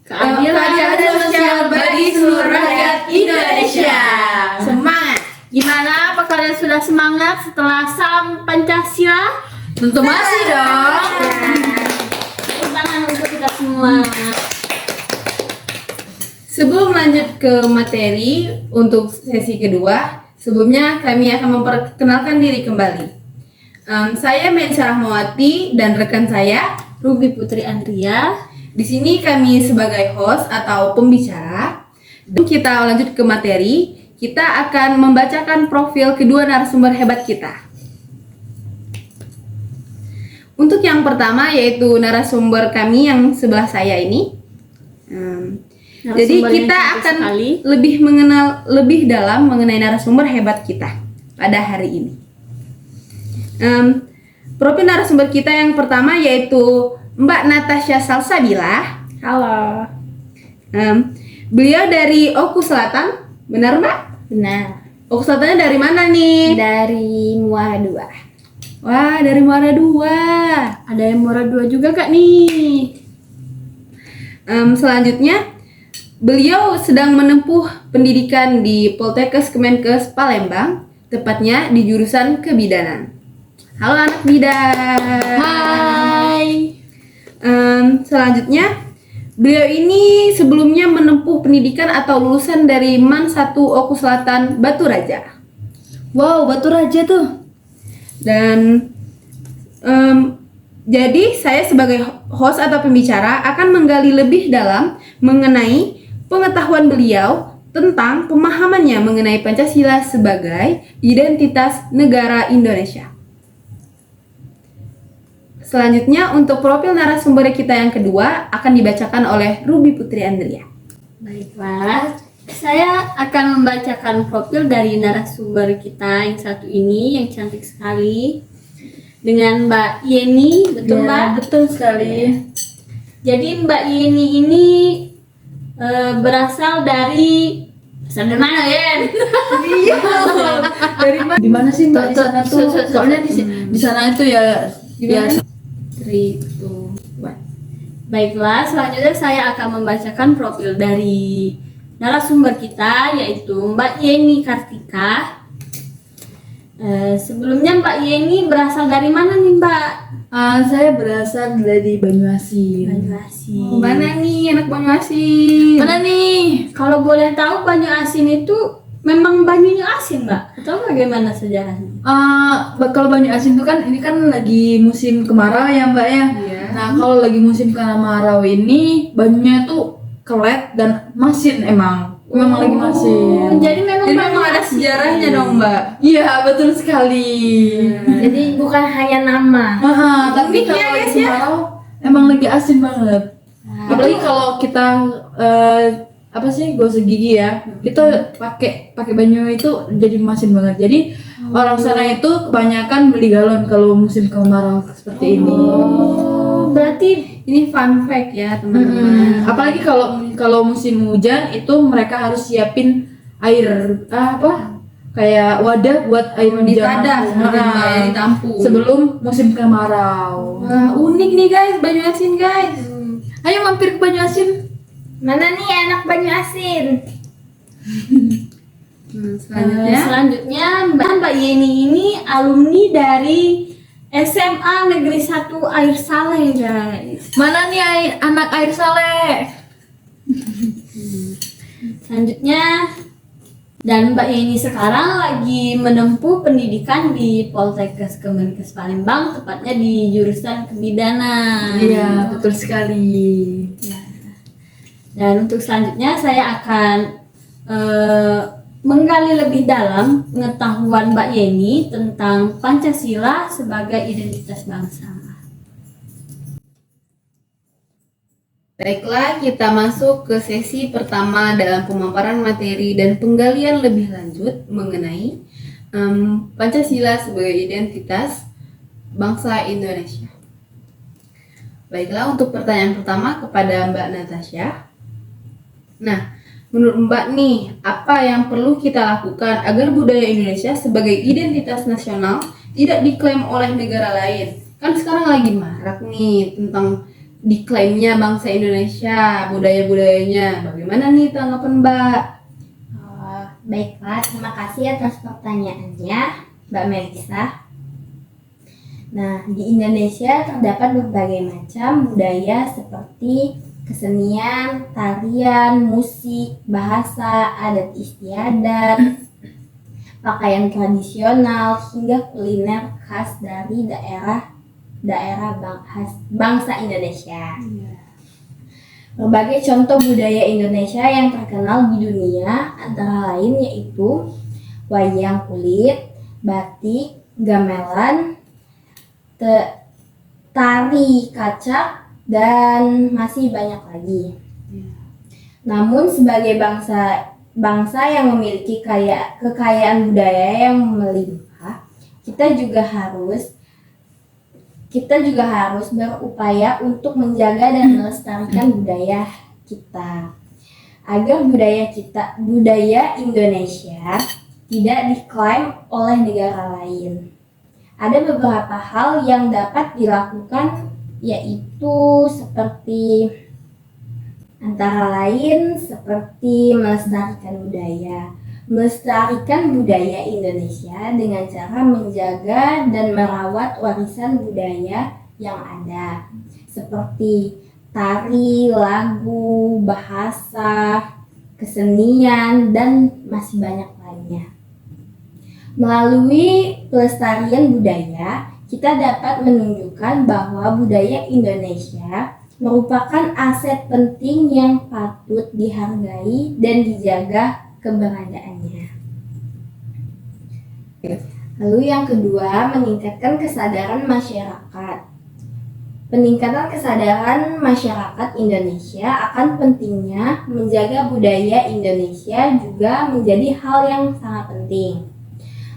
keadilan sosial bagi seluruh rakyat Indonesia. Semangat! Gimana? Apa kalian sudah semangat setelah Sam Pancasila? Tentu masih dong. Tepuk tangan untuk kita semua. Sebelum lanjut ke materi untuk sesi kedua, sebelumnya kami akan memperkenalkan diri kembali. Saya Mensah Rahmawati dan rekan saya Ruby Putri Andria. di sini kami sebagai host atau pembicara. Dan kita lanjut ke materi. Kita akan membacakan profil kedua narasumber hebat kita. Untuk yang pertama yaitu narasumber kami yang sebelah saya ini. Jadi Narasumber yang kita cantik akan sekali. lebih mengenal lebih dalam mengenai narasumber hebat kita pada hari ini. Profil narasumber kita yang pertama yaitu Mbak Natasha Salsabila. Halo. Beliau dari Oku Selatan, benar Mbak? Benar. Oku Selatannya dari mana nih? Dari Muara 2. Wah, dari Muara 2. Ada yang Muara 2 juga Kak nih. Selanjutnya, beliau sedang menempuh pendidikan di Poltekkes Kemenkes Palembang, tepatnya di jurusan kebidanan. Halo anak bidan. Hai. Selanjutnya, beliau ini sebelumnya menempuh pendidikan atau lulusan dari MAN 1 Oku Selatan Batu Raja. Wow, Batu Raja tuh. Dan jadi saya sebagai host atau pembicara akan menggali lebih dalam mengenai pengetahuan beliau tentang pemahamannya mengenai Pancasila sebagai identitas negara Indonesia. Selanjutnya untuk profil narasumber kita yang kedua akan dibacakan oleh Ruby Putri Andria. Baiklah, saya akan membacakan profil dari narasumber kita yang satu ini yang cantik sekali dengan Mbak Yeni, betul Ya, Mbak? betul sekali. Jadi Mbak Yeni ini berasal dari mana Yen? Dari mana? Di mana sih Mbak di sana tuh? Soalnya di sana itu ya Gimana? biasa. 3, 2, 1. Baiklah, selanjutnya saya akan membacakan profil dari narasumber kita yaitu Mbak Yeni Kartika. Sebelumnya Mbak Yeni berasal dari mana nih Mbak? Saya berasal dari Banyuasin. Banyuasin. Mana nih anak Banyuasin? Mana nih? Kalau boleh tahu Banyuasin itu memang banyunya asin Mbak? Atau bagaimana sejarahnya? Kalau Banyuasin itu kan ini kan lagi musim kemarau ya Mbak ya. Iya. Nah kalau lagi musim kemarau ini banyunya tuh kelet dan masin emang lagi masin. Jadi memang Jadi memang ada sejarahnya dong Mbak. Iya betul sekali. Jadi bukan hanya nama. Tapi Unik ya, kalau guys, lagi ya. kemarau emang lagi asin banget. Apalagi kalau kita apa sih gosok gigi ya, kita pakai banyu itu jadi masin banget. Jadi orang sana itu kebanyakan beli galon kalau musim kemarau seperti ini. Oh, berarti Ini fun fact ya teman-teman. Apalagi kalau musim hujan itu mereka harus siapin air kayak wadah buat air hujan Ditadah ya, ditampung. sebelum musim kemarau. Wah, unik nih guys, Banyuasin guys. Ayo mampir ke Banyuasin. Mana nih anak Banyuasin? Selanjutnya, selanjutnya Mbak Yeni ini alumni dari SMA Negeri 1 Air Saleh guys. Mana nih anak air Saleh? Selanjutnya dan Mbak Yeni sekarang lagi menempuh pendidikan di Poltekkes Kemenkes Palembang, tepatnya di jurusan kebidanan. Iya betul sekali. Dan untuk selanjutnya saya akan menggali lebih dalam pengetahuan Mbak Yeni tentang Pancasila sebagai identitas bangsa. baiklah kita masuk ke sesi pertama dalam pemaparan materi dan penggalian lebih lanjut mengenai Pancasila sebagai identitas bangsa Indonesia. Baiklah untuk pertanyaan pertama kepada Mbak Natasha. Nah, Menurut Mbak nih, apa yang perlu kita lakukan agar budaya Indonesia sebagai identitas nasional tidak diklaim oleh negara lain? Kan sekarang lagi marak nih tentang diklaimnya bangsa Indonesia, budaya-budayanya. Bagaimana nih tanggapan Mbak? Baiklah, terima kasih atas pertanyaannya, Mbak Melisa. Nah, di Indonesia terdapat berbagai macam budaya seperti kesenian, tarian, musik, bahasa, adat istiadat, pakaian tradisional, hingga kuliner khas dari bangsa Indonesia. Berbagai contoh budaya Indonesia yang terkenal di dunia antara lain yaitu wayang kulit, batik, gamelan, tari kacak, dan masih banyak lagi. Namun sebagai bangsa yang memiliki kekayaan budaya yang melimpah, kita juga harus berupaya untuk menjaga dan melestarikan budaya kita agar budaya Indonesia tidak diklaim oleh negara lain. Ada beberapa hal yang dapat dilakukan, yaitu seperti antara lain seperti melestarikan budaya Indonesia dengan cara menjaga dan merawat warisan budaya yang ada, seperti tari, lagu, bahasa, kesenian, dan masih banyak lainnya. Melalui pelestarian budaya, kita dapat menunjukkan bahwa budaya Indonesia merupakan aset penting yang patut dihargai dan dijaga keberadaannya. Lalu yang kedua, meningkatkan kesadaran masyarakat. Peningkatan kesadaran masyarakat Indonesia akan pentingnya menjaga budaya Indonesia juga menjadi hal yang sangat penting.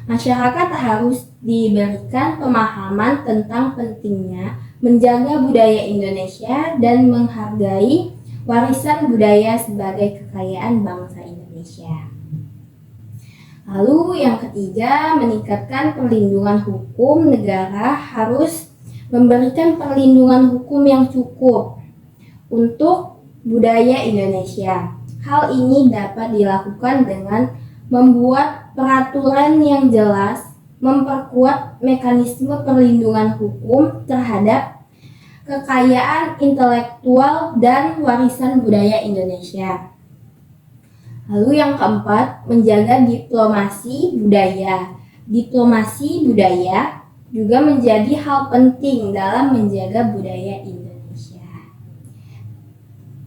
Masyarakat harus diberikan pemahaman tentang pentingnya menjaga budaya Indonesia dan menghargai warisan budaya sebagai kekayaan bangsa Indonesia. Lalu yang ketiga, meningkatkan perlindungan hukum. Negara harus memberikan perlindungan hukum yang cukup untuk budaya Indonesia. Hal ini dapat dilakukan dengan membuat peraturan yang jelas, memperkuat mekanisme perlindungan hukum terhadap kekayaan intelektual dan warisan budaya Indonesia. Lalu yang keempat, menjaga diplomasi budaya. Diplomasi budaya juga menjadi hal penting dalam menjaga budaya Indonesia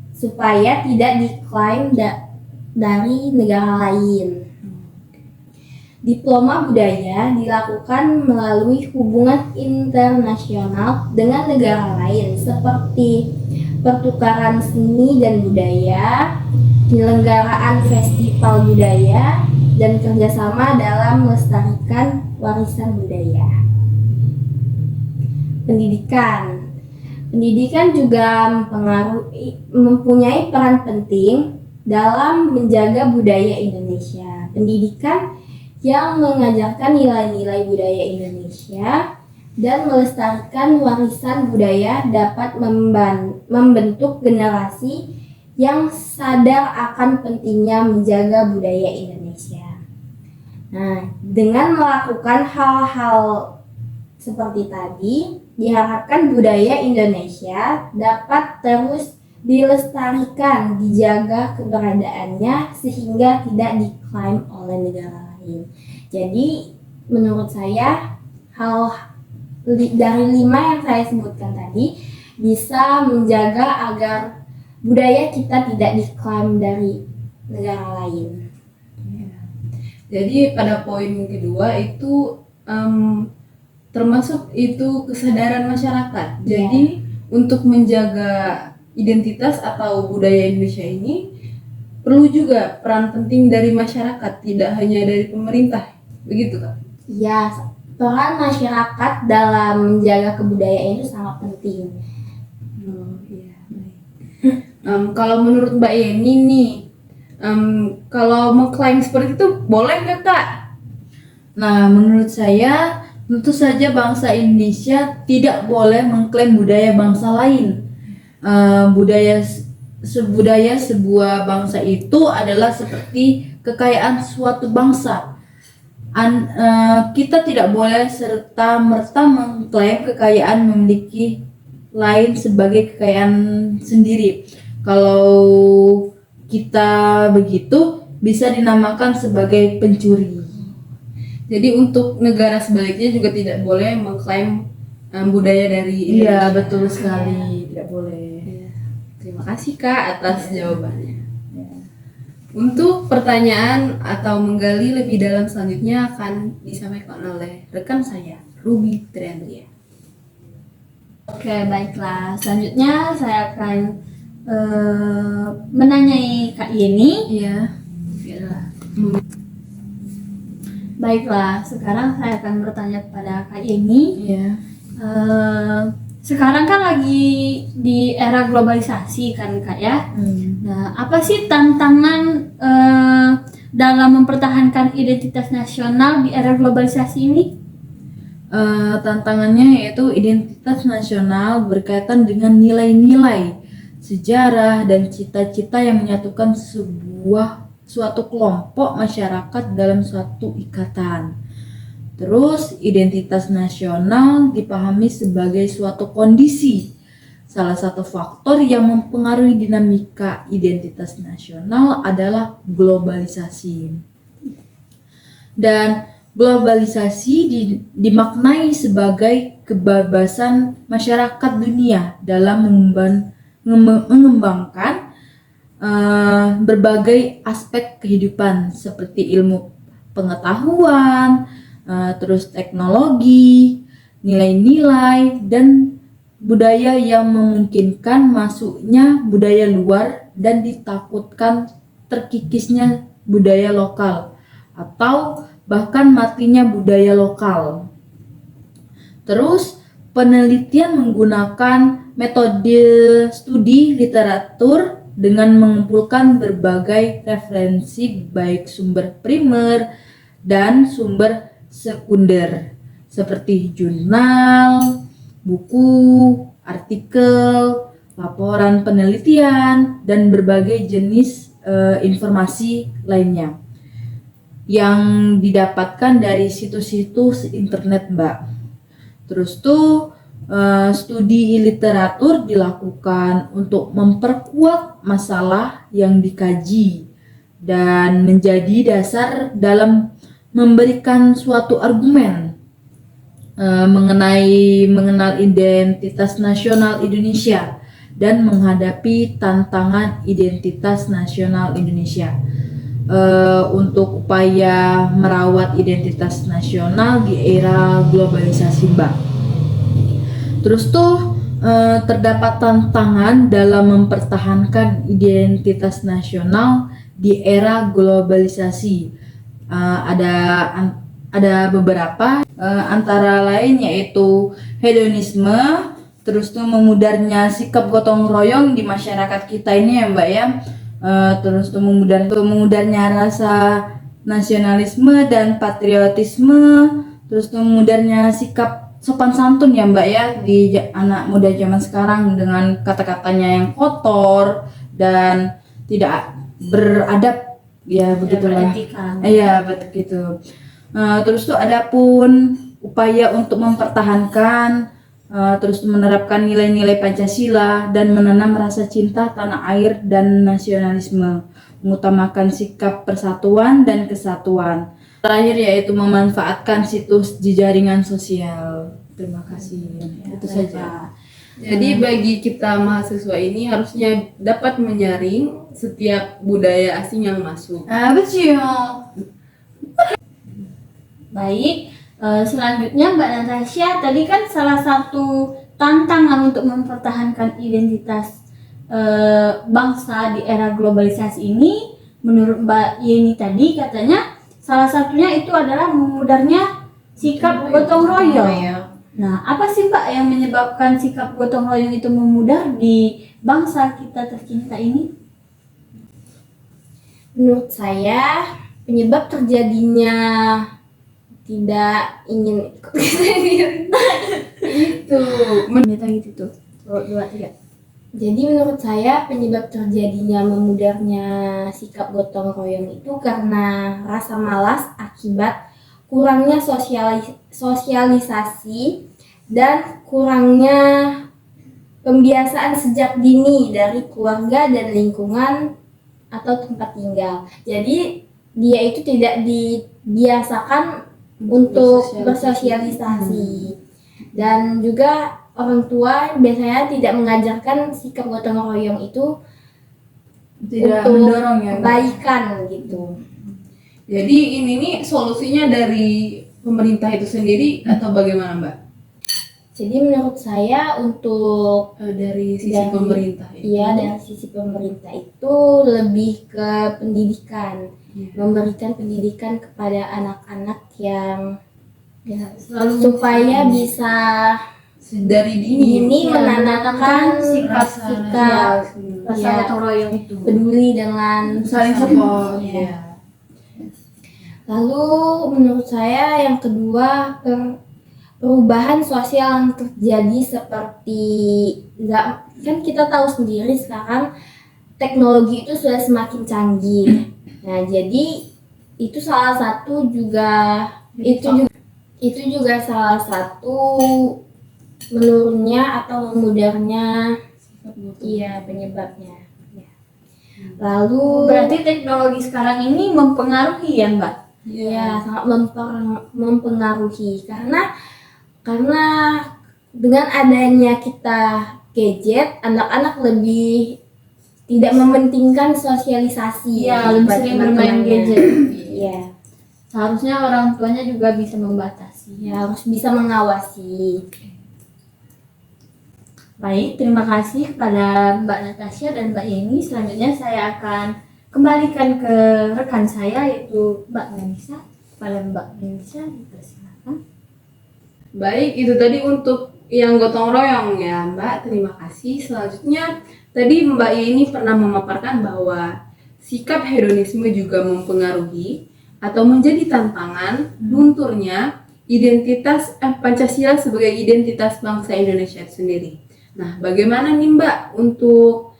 supaya tidak diklaim dari negara lain. Diploma budaya dilakukan melalui hubungan internasional dengan negara lain seperti pertukaran seni dan budaya, penyelenggaraan festival budaya, dan kerjasama dalam melestarikan warisan budaya. Pendidikan juga mempunyai peran penting dalam menjaga budaya Indonesia. Pendidikan yang mengajarkan nilai-nilai budaya Indonesia dan melestarikan warisan budaya dapat membentuk generasi yang sadar akan pentingnya menjaga budaya Indonesia. Nah, dengan melakukan hal-hal seperti tadi, diharapkan budaya Indonesia dapat terus dilestarikan, dijaga keberadaannya sehingga tidak diklaim oleh negara lain. Jadi menurut saya hal dari 5 yang saya sebutkan tadi bisa menjaga agar budaya kita tidak diklaim dari negara lain. Jadi pada poin kedua itu termasuk itu kesadaran masyarakat. Jadi untuk menjaga identitas atau budaya Indonesia ini perlu juga peran penting dari masyarakat, tidak hanya dari pemerintah, begitu Kak? Ya, peran masyarakat dalam menjaga kebudayaan itu sangat penting. Oh iya, baik. Kalau menurut Mbak Yeni nih, Kalau mengklaim seperti itu boleh nggak Kak? Nah, menurut saya tentu saja bangsa Indonesia tidak boleh mengklaim budaya bangsa lain. Budaya sebuah bangsa itu adalah seperti kekayaan suatu bangsa. Kita tidak boleh serta merta mengklaim kekayaan memiliki lain sebagai kekayaan sendiri. Kalau kita begitu bisa dinamakan sebagai pencuri. Jadi untuk negara sebaliknya juga tidak boleh mengklaim budaya dari Iya, Indonesia. betul sekali, tidak boleh. Iya. Terima kasih Kak atas jawabannya. Untuk pertanyaan atau menggali lebih dalam selanjutnya akan disampaikan oleh rekan saya, Ruby Triandria. Oke, baiklah. Selanjutnya saya akan menanyai Kak Yeni. Iya. Baiklah, sekarang saya akan bertanya kepada Kak Yeni. Iya. Sekarang kan lagi di era globalisasi kan Kak ya. Nah, apa sih tantangan dalam mempertahankan identitas nasional di era globalisasi ini? Tantangannya yaitu identitas nasional berkaitan dengan nilai-nilai, sejarah, dan cita-cita yang menyatukan suatu kelompok masyarakat dalam suatu ikatan. Terus, identitas nasional dipahami sebagai suatu kondisi. Salah satu faktor yang mempengaruhi dinamika identitas nasional adalah globalisasi. Dan globalisasi dimaknai sebagai kebebasan masyarakat dunia dalam mengembangkan berbagai aspek kehidupan seperti ilmu pengetahuan, terus teknologi, nilai-nilai, dan budaya yang memungkinkan masuknya budaya luar dan ditakutkan terkikisnya budaya lokal atau bahkan matinya budaya lokal. Terus penelitian menggunakan metode studi literatur dengan mengumpulkan berbagai referensi baik sumber primer dan sumber sekunder seperti jurnal, buku, artikel, laporan penelitian, dan berbagai jenis informasi lainnya yang didapatkan dari situs-situs internet, Mbak. Terus tuh studi literatur dilakukan untuk memperkuat masalah yang dikaji dan menjadi dasar dalam memberikan suatu argumen mengenal identitas nasional Indonesia dan menghadapi tantangan identitas nasional Indonesia. Untuk upaya merawat identitas nasional di era globalisasi, Mbak. Terus tuh terdapat tantangan dalam mempertahankan identitas nasional di era globalisasi. Ada beberapa antara lain yaitu hedonisme, terus tuh memudarnya sikap gotong royong di masyarakat kita ini ya Mbak ya. Terus tuh memudarnya rasa nasionalisme dan patriotisme, terus tuh memudarnya sikap sopan santun ya Mbak ya di anak muda zaman sekarang dengan kata-katanya yang kotor dan tidak beradab ya begitulah. Iya begitu. Terus tuh ada pun upaya untuk mempertahankan terus menerapkan nilai-nilai Pancasila dan menanam rasa cinta tanah air dan nasionalisme, mengutamakan sikap persatuan dan kesatuan. Terakhir yaitu memanfaatkan situs di jaringan sosial. Terima kasih. Itu saja. Jadi bagi kita mahasiswa ini harusnya dapat menyaring setiap budaya asing yang masuk. Betul. Baik, selanjutnya Mbak Natasha, tadi kan salah satu tantangan untuk mempertahankan identitas bangsa di era globalisasi ini, menurut Mbak Yeni tadi katanya salah satunya itu adalah memudarnya sikap gotong royong. Nah, apa sih Mbak yang menyebabkan sikap gotong royong itu memudar di bangsa kita tercinta ini? Menurut saya, penyebab terjadinya tidak ingin Itu Menit lagi itu. 2, 3. Jadi menurut saya penyebab terjadinya memudarnya sikap gotong royong itu karena rasa malas akibat kurangnya sosialisasi dan kurangnya pembiasaan sejak dini dari keluarga dan lingkungan atau tempat tinggal. Jadi dia itu tidak dibiasakan untuk bersosialisasi. Dan juga orang tua biasanya tidak mengajarkan sikap gotong royong itu Tidak untuk mendorong ya. kebaikan gitu. jadi ini nih solusinya dari pemerintah itu sendiri atau bagaimana Mbak? Jadi menurut saya untuk Dari sisi Dari- pemerintah itu. iya dari sisi pemerintah itu lebih ke pendidikan, Iya. memberikan pendidikan kepada anak-anak yang Selalu supaya bisa Dari dini. dini menanamkan sikap sikap rasa ya, gotong royong itu. peduli dengan Saling support. Iya. Lalu menurut saya yang kedua perubahan sosial yang terjadi seperti kan kita tahu sendiri sekarang teknologi itu sudah semakin canggih. Nah, jadi itu salah satu juga itu juga salah satu menurunnya atau memudarnya penyebabnya. Ya. Lalu Berarti teknologi sekarang ini mempengaruhi ya, Mbak? ya sangat mempengaruhi karena dengan adanya kita gadget, anak-anak lebih tidak mementingkan sosialisasi. Iya, lebih kepada sering bermain teman-temannya. gadget. Iya, Seharusnya orang tuanya juga bisa membatasi. ya harus bisa mengawasi. Baik, terima kasih kepada Mbak Natasha dan Mbak Yeni. Selanjutnya saya akan kembalikan ke rekan saya yaitu Mbak Melisa. Kepada Mbak Melisa, dipersilakan. Baik, itu tadi untuk yang gotong royong ya Mbak, terima kasih. Selanjutnya tadi Mbak ini pernah memaparkan bahwa sikap hedonisme juga mempengaruhi atau menjadi tantangan lunturnya identitas Pancasila sebagai identitas bangsa Indonesia itu sendiri. Nah, bagaimana nih Mbak untuk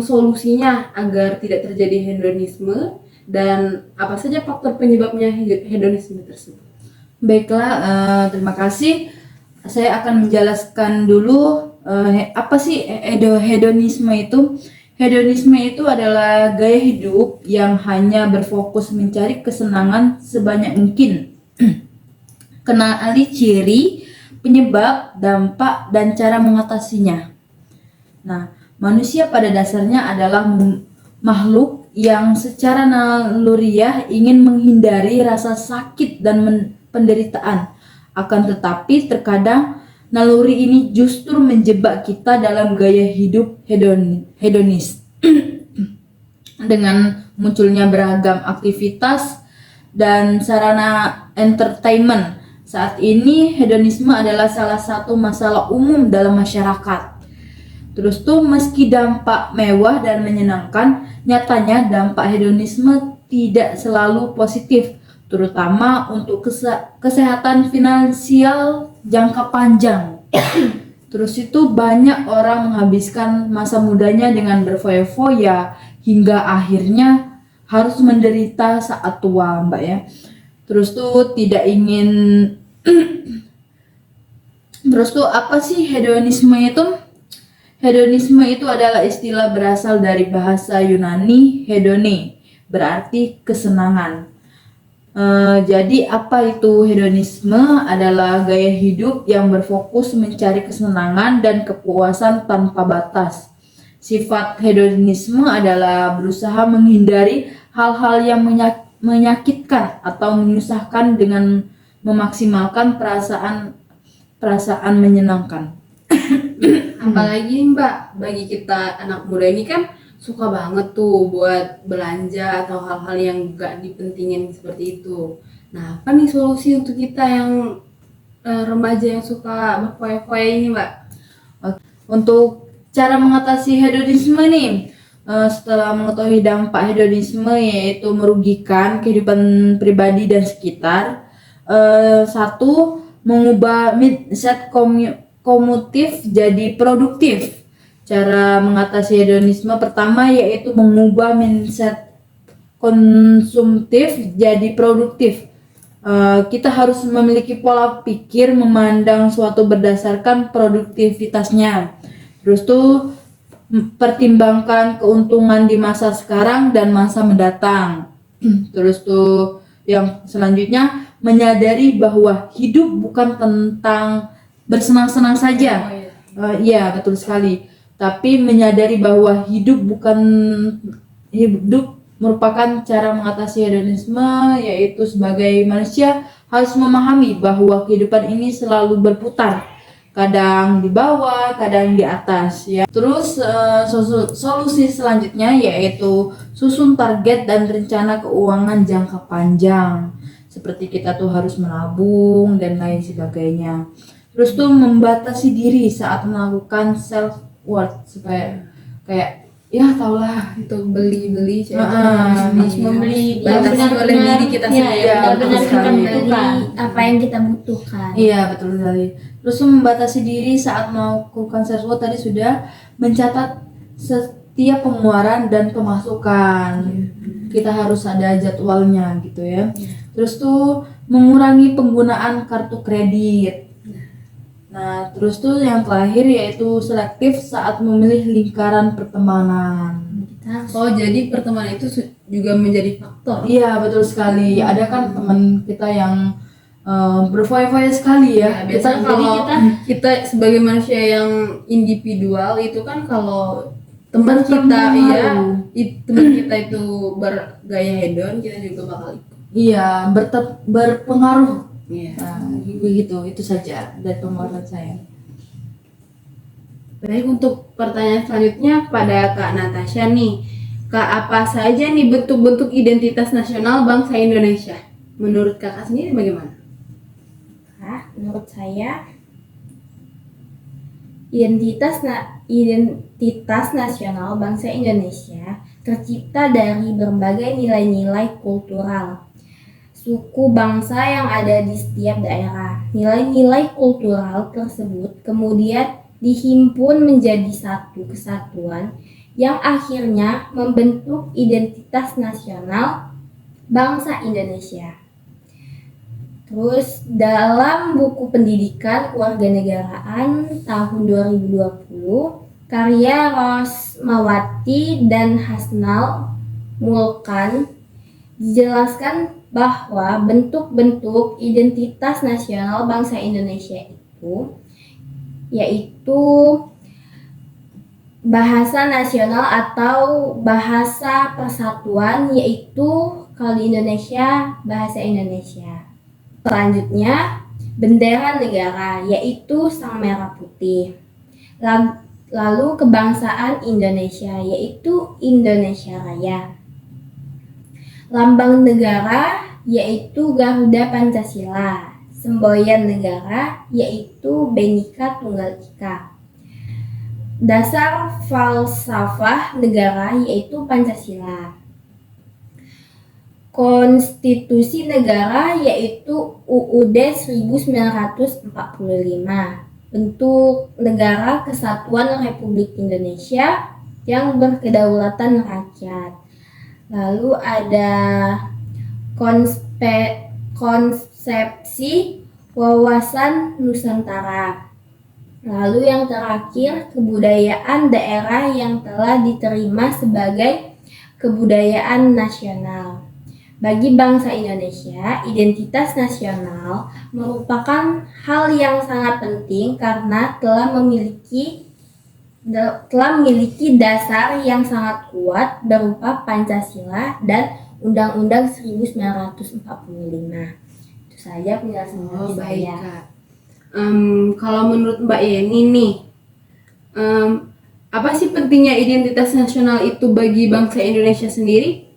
solusinya agar tidak terjadi hedonisme dan apa saja faktor penyebabnya hedonisme tersebut? Baiklah, terima kasih. Saya akan menjelaskan dulu apa sih hedonisme itu. Hedonisme itu adalah gaya hidup yang hanya berfokus mencari kesenangan sebanyak mungkin. Kenali ciri, penyebab, dampak, dan cara mengatasinya. Nah, manusia pada dasarnya adalah makhluk yang secara naluriah ingin menghindari rasa sakit dan penderitaan. Akan tetapi terkadang naluri ini justru menjebak kita dalam gaya hidup hedonis. Dengan munculnya beragam aktivitas dan sarana entertainment, saat ini hedonisme adalah salah satu masalah umum dalam masyarakat. Terus tuh meski dampak mewah dan menyenangkan, nyatanya dampak hedonisme tidak selalu positif, terutama untuk kesehatan finansial jangka panjang. Terus itu banyak orang menghabiskan masa mudanya dengan berfoya-foya hingga akhirnya harus menderita saat tua, Mbak ya. Terus tuh tidak ingin Terus tuh apa sih hedonisme itu? Hedonisme itu adalah istilah berasal dari bahasa Yunani hedone, berarti kesenangan. Jadi apa itu hedonisme? Adalah gaya hidup yang berfokus mencari kesenangan dan kepuasan tanpa batas. Sifat hedonisme adalah berusaha menghindari hal-hal yang menyakitkan atau menyusahkan dengan memaksimalkan perasaan menyenangkan. Apalagi Mbak, bagi kita anak muda ini kan suka banget tuh buat belanja atau hal-hal yang gak dipentingin seperti itu. Nah, apa nih solusi untuk kita yang remaja yang suka berfoya-foya ini Mbak? Untuk cara mengatasi hedonisme nih, setelah mengetahui dampak hedonisme yaitu merugikan kehidupan pribadi dan sekitar, satu, mengubah mindset komutif jadi produktif. Cara mengatasi hedonisme pertama yaitu mengubah mindset konsumtif jadi produktif. Kita harus memiliki pola pikir memandang suatu berdasarkan produktivitasnya. Terus tuh pertimbangkan keuntungan di masa sekarang dan masa mendatang. Terus tuh yang selanjutnya menyadari bahwa hidup bukan tentang bersenang-senang saja. Iya, betul sekali. Tapi menyadari bahwa hidup merupakan cara mengatasi hedonisme, yaitu sebagai manusia harus memahami bahwa kehidupan ini selalu berputar, kadang di bawah, kadang di atas ya. Terus solusi selanjutnya yaitu susun target dan rencana keuangan jangka panjang. Seperti kita tuh harus menabung dan lain sebagainya. Terus tuh membatasi diri saat melakukan self worth supaya kayak ya taulah Untuk beli-beli Harus membeli yang batasi oleh benar-benar diri kita ya, sendiri. yang benar-benar betul kita sekali. butuhkan, apa yang kita butuhkan. Iya, betul sekali. Terus membatasi diri saat melakukan sesuatu tadi sudah mencatat setiap pengeluaran dan pemasukan. Kita harus ada jadwalnya gitu ya. Terus tuh mengurangi penggunaan kartu kredit. Nah, terus tuh yang terakhir yaitu selektif saat memilih lingkaran pertemanan. Oh, jadi pertemanan itu juga menjadi faktor. Iya, betul sekali. Ada kan teman kita yang berfoya-foya sekali ya. Ya, biasanya Jadi kalau kita sebagai manusia yang individual itu kan kalau teman kita teman kita itu bergaya hedon, kita juga bakal ikut. Iya, berpengaruh. Iya. Nah, begitu, itu saja dari pemaparan saya. Baik, untuk pertanyaan selanjutnya pada Kak Natasha nih. Kak, apa saja nih bentuk-bentuk identitas nasional bangsa Indonesia? Menurut Kakak sendiri bagaimana? Menurut saya identitas nasional bangsa Indonesia tercipta dari berbagai nilai-nilai kultural suku bangsa yang ada di setiap daerah. Nilai-nilai kultural tersebut kemudian dihimpun menjadi satu kesatuan yang akhirnya membentuk identitas nasional bangsa Indonesia. Terus dalam buku pendidikan kewarganegaraan tahun 2020, karya Rosmawati dan Hasnal Mulkan dijelaskan bahwa bentuk-bentuk identitas nasional bangsa Indonesia itu yaitu bahasa nasional atau bahasa persatuan, yaitu kalau di Indonesia bahasa Indonesia. Selanjutnya bendera negara, yaitu sang merah putih. Lalu kebangsaan Indonesia, yaitu Indonesia Raya. Lambang negara yaitu Garuda Pancasila, semboyan negara yaitu Bhinneka Tunggal Ika. Dasar falsafah negara yaitu Pancasila. Konstitusi negara yaitu UUD 1945. Bentuk negara Kesatuan Republik Indonesia yang berkedaulatan rakyat. Lalu ada konsepsi wawasan Nusantara. Lalu yang terakhir, kebudayaan daerah yang telah diterima sebagai kebudayaan nasional. Bagi bangsa Indonesia, identitas nasional merupakan hal yang sangat penting karena telah memiliki dasar yang sangat kuat berupa Pancasila dan Undang-Undang 1945. Itu saja penjelasan dari Baik, saya. Kak. Kalau menurut Mbak Yeni nih, apa sih pentingnya identitas nasional itu bagi bangsa Indonesia sendiri?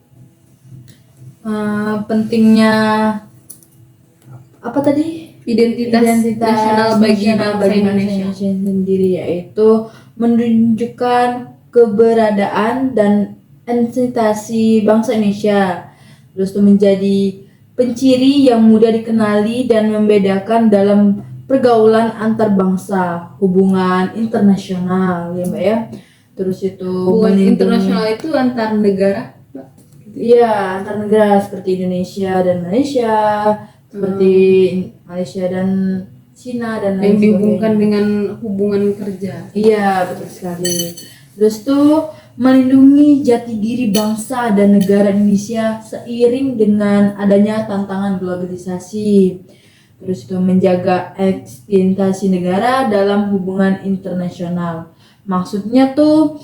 Pentingnya apa tadi? Identitas nasional bagi bangsa Indonesia. sendiri yaitu menunjukkan keberadaan dan entitasasi bangsa Indonesia. Terus itu menjadi penciri yang mudah dikenali dan membedakan dalam pergaulan antar bangsa, hubungan internasional ya Mbak ya. Terus itu Hubungan melindungi- internasional itu antar negara, Mbak? Iya, antar negara seperti Indonesia dan Malaysia, seperti Malaysia dan Cina dan lain Yang dihubungkan sebagainya. dengan hubungan kerja. Iya, betul sekali. Terus tuh melindungi jati diri bangsa dan negara Indonesia seiring dengan adanya tantangan globalisasi. Terus itu menjaga eksistensi negara dalam hubungan internasional. Maksudnya tuh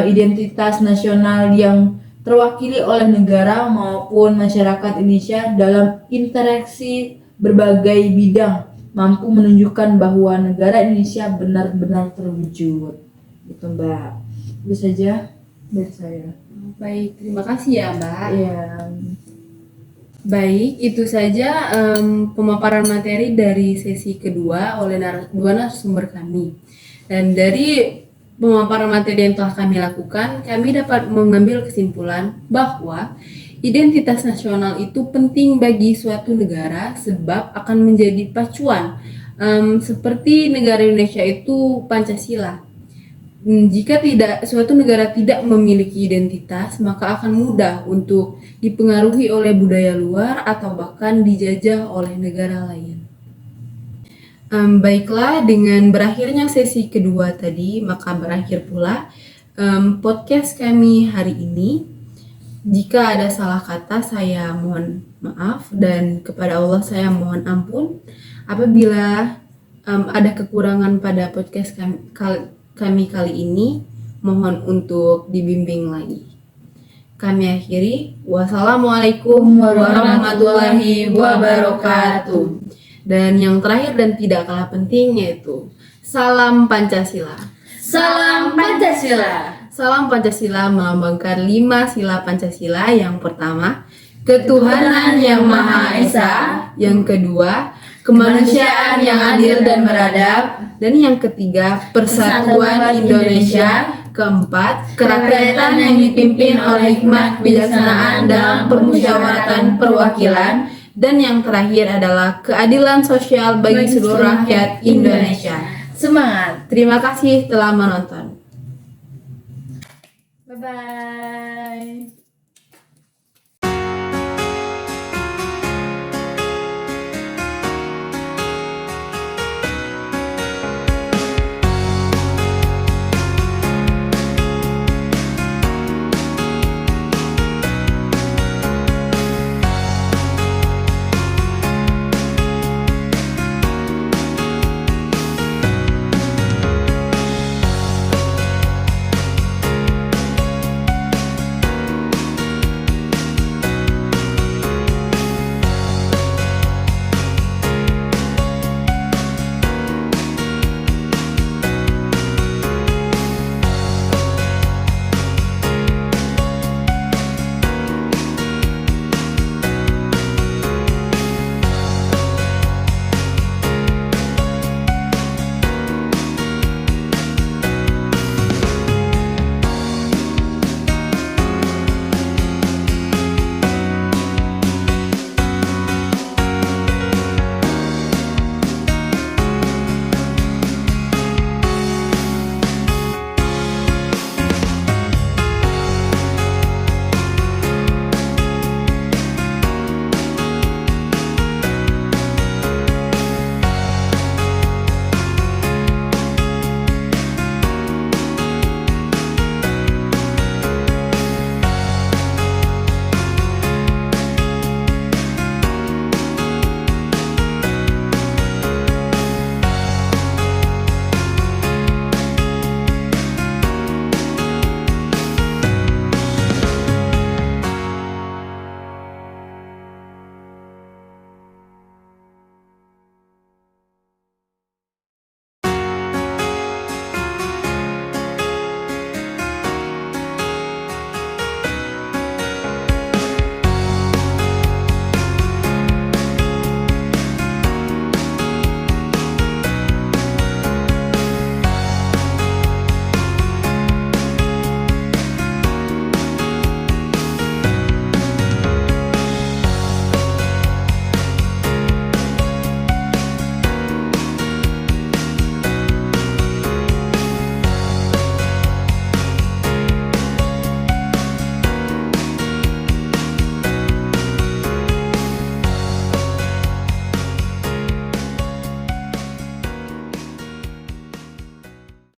identitas nasional yang terwakili oleh negara maupun masyarakat Indonesia dalam interaksi berbagai bidang mampu menunjukkan bahwa negara Indonesia benar-benar terwujud. Gitu Mbak. Itu saja dari saya. Baik, terima kasih ya Mbak. Iya. Baik, itu saja pemaparan materi dari sesi kedua oleh dua narasumber kami. Dan dari pemaparan materi yang telah kami lakukan, kami dapat mengambil kesimpulan bahwa identitas nasional itu penting bagi suatu negara sebab akan menjadi pacuan. Seperti negara Indonesia itu Pancasila. Jika suatu negara tidak memiliki identitas, maka akan mudah untuk dipengaruhi oleh budaya luar atau bahkan dijajah oleh negara lain. Baiklah, dengan berakhirnya sesi kedua tadi, maka berakhir pula podcast kami hari ini. Jika ada salah kata, saya mohon maaf, dan kepada Allah saya mohon ampun apabila ada kekurangan pada podcast kami kali ini. Mohon untuk dibimbing lagi. Kami akhiri. Wassalamualaikum warahmatullahi wabarakatuh. Dan yang terakhir dan tidak kalah penting yaitu salam Pancasila. Salam Pancasila. Salam Pancasila melambangkan 5 sila Pancasila. Yang pertama, ketuhanan yang Maha Esa. Yang kedua, kemanusiaan yang adil dan beradab. Dan yang ketiga, persatuan Indonesia. Keempat, kerakyatan yang dipimpin oleh hikmat kebijaksanaan dalam permusyawaratan perwakilan. Dan yang terakhir adalah keadilan sosial bagi seluruh rakyat Indonesia. Semangat. Terima kasih telah menonton. Bye bye.